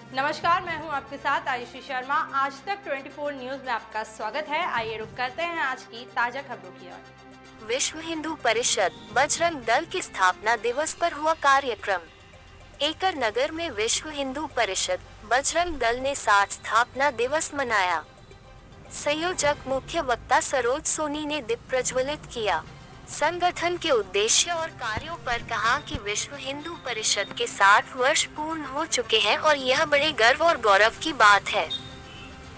नमस्कार, मैं हूं आपके साथ आयुषी शर्मा। आज तक 24 न्यूज में आपका स्वागत है। आइए रुक करते हैं आज की ताजा खबरों की ओर। विश्व हिंदू परिषद बजरंग दल के स्थापना दिवस पर हुआ कार्यक्रम। एकर नगर में विश्व हिंदू परिषद बजरंग दल ने 60 स्थापना दिवस मनाया। संयोजक मुख्य वक्ता सरोज सोनी ने दीप प्रज्वलित किया। संगठन के उद्देश्य और कार्यों पर कहा कि विश्व हिंदू परिषद के 60 वर्ष पूर्ण हो चुके हैं और यह बड़े गर्व और गौरव की बात है।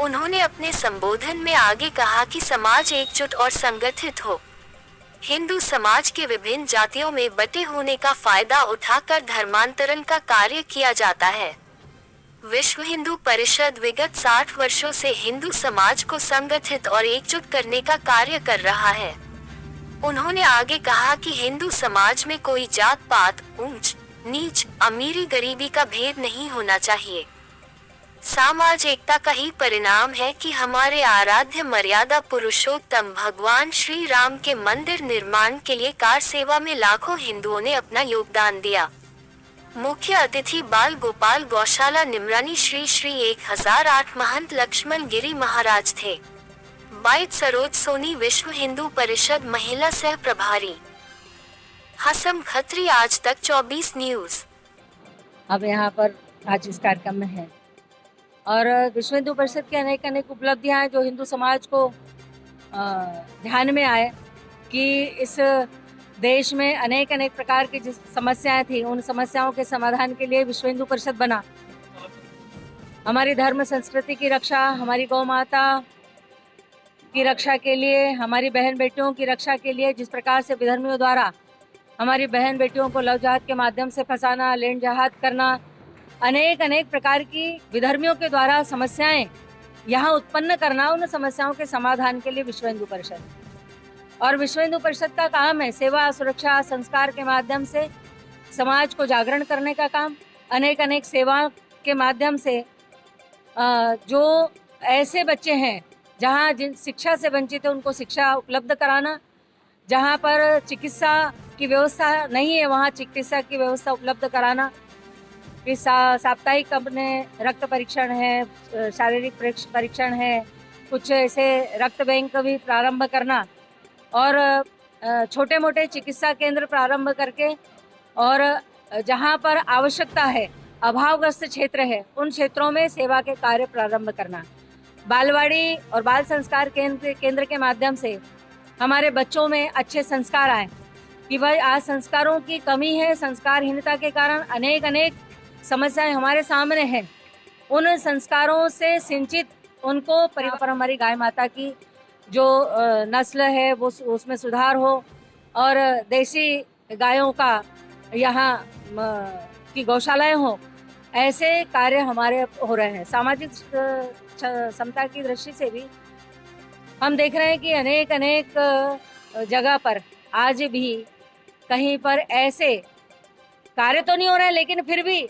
उन्होंने अपने संबोधन में आगे कहा कि समाज एकजुट और संगठित हो। हिंदू समाज के विभिन्न जातियों में बटे होने का फायदा उठाकर धर्मांतरण का कार्य किया जाता है। विश्व हिंदू परिषद विगत 60 वर्षों से हिंदू समाज को संगठित और एकजुट करने का कार्य कर रहा है। उन्होंने आगे कहा कि हिंदू समाज में कोई जात पात, ऊंच नीच, अमीरी गरीबी का भेद नहीं होना चाहिए। समाज एकता का ही परिणाम है कि हमारे आराध्य मर्यादा पुरुषोत्तम भगवान श्री राम के मंदिर निर्माण के लिए कार सेवा में लाखों हिंदुओं ने अपना योगदान दिया। मुख्य अतिथि बाल गोपाल गौशाला निमरानी श्री श्री 1008 महंत लक्ष्मण गिरी महाराज थे। बाइट सरोज सोनी, विश्व हिंदू परिषद महिला सह प्रभारी। हसम खत्री, आज तक 24 न्यूज। अब यहाँ पर आज इस कार्यक्रम में है और विश्व हिंदू परिषद की अनेक अनेक उपलब्धियां हैं जो हिंदू समाज को ध्यान में आए कि इस देश में अनेक अनेक प्रकार की जिस समस्याएं थी, उन समस्याओं के समाधान के लिए विश्व हिंदू परिषद बना। हमारी धर्म संस्कृति की रक्षा, हमारी गौ माता की रक्षा के लिए, हमारी बहन बेटियों की रक्षा के लिए जिस प्रकार से विधर्मियों द्वारा हमारी बहन बेटियों को लव जहाद के माध्यम से फंसाना, लैंड जहाद करना, अनेक अनेक प्रकार की विधर्मियों के द्वारा समस्याएं यहाँ उत्पन्न करना, उन समस्याओं के समाधान के लिए विश्व हिंदू परिषद। और विश्व हिंदू परिषद का काम है सेवा, सुरक्षा, संस्कार के माध्यम से समाज को जागरण करने का काम। अनेक अनेक सेवा के माध्यम से जो ऐसे बच्चे हैं जहाँ जिन शिक्षा से वंचित है उनको शिक्षा उपलब्ध कराना, जहाँ पर चिकित्सा की व्यवस्था नहीं है वहाँ चिकित्सा की व्यवस्था उपलब्ध कराना। इस साप्ताहिक अपने रक्त परीक्षण है, शारीरिक परीक्षण है, कुछ ऐसे रक्त बैंक भी प्रारंभ करना और छोटे मोटे चिकित्सा केंद्र प्रारंभ करके और जहाँ पर आवश्यकता है, अभावग्रस्त क्षेत्र है, उन क्षेत्रों में सेवा के कार्य प्रारंभ करना। बालवाड़ी और बाल संस्कार केंद्र के माध्यम से हमारे बच्चों में अच्छे संस्कार आए कि भाई आज संस्कारों की कमी है, संस्कारहीनता के कारण अनेक अनेक समस्याएं हमारे सामने हैं। उन संस्कारों से सिंचित उनको परिवार, हमारी गाय माता की जो नस्ल है वो उसमें सुधार हो और देसी गायों का यहाँ की गौशालाएं हो, ऐसे कार्य हमारे हो रहे हैं। सामाजिक समता की दृष्टि से भी हम देख रहे हैं कि अनेक अनेक जगह पर आज भी कहीं पर ऐसे कार्य तो नहीं हो रहे हैं, लेकिन फिर भी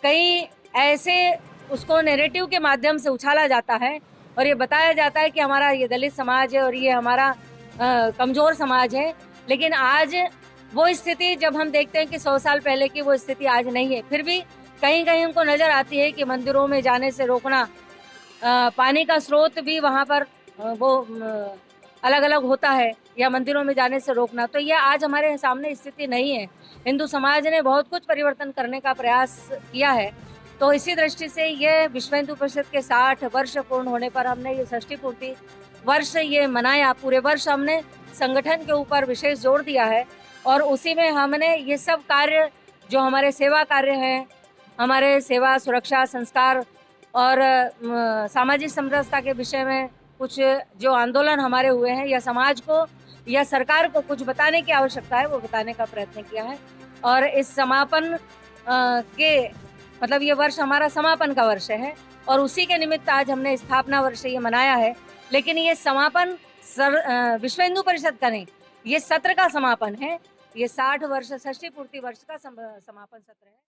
कहीं ऐसे उसको नैरेटिव के माध्यम से उछाला जाता है और ये बताया जाता है कि हमारा ये दलित समाज है और ये हमारा कमज़ोर समाज है। लेकिन आज वो स्थिति जब हम देखते हैं कि 100 साल पहले की वो स्थिति आज नहीं है, फिर भी कहीं कहीं उनको नज़र आती है कि मंदिरों में जाने से रोकना, पानी का स्रोत भी वहाँ पर वो अलग अलग होता है या मंदिरों में जाने से रोकना, तो यह आज हमारे सामने स्थिति नहीं है। हिंदू समाज ने बहुत कुछ परिवर्तन करने का प्रयास किया है। तो इसी दृष्टि से ये विश्व हिंदू परिषद के 60 वर्ष पूर्ण होने पर हमने ये षष्ठी पूर्ति वर्ष ये मनाया। पूरे वर्ष हमने संगठन के ऊपर विशेष जोर दिया है और उसी में हमने ये सब कार्य जो हमारे सेवा कार्य हैं, हमारे सेवा, सुरक्षा, संस्कार और सामाजिक समरसता के विषय में कुछ जो आंदोलन हमारे हुए हैं या समाज को या सरकार को कुछ बताने की आवश्यकता है, वो बताने का प्रयत्न किया है। और इस समापन के मतलब ये वर्ष हमारा समापन का वर्ष है और उसी के निमित्त आज हमने स्थापना वर्ष ये मनाया है। लेकिन ये समापन विश्व हिंदू परिषद का नहीं, ये सत्र का समापन है। ये 60 वर्ष षष्ठी पूर्ति वर्ष का समापन सत्र है।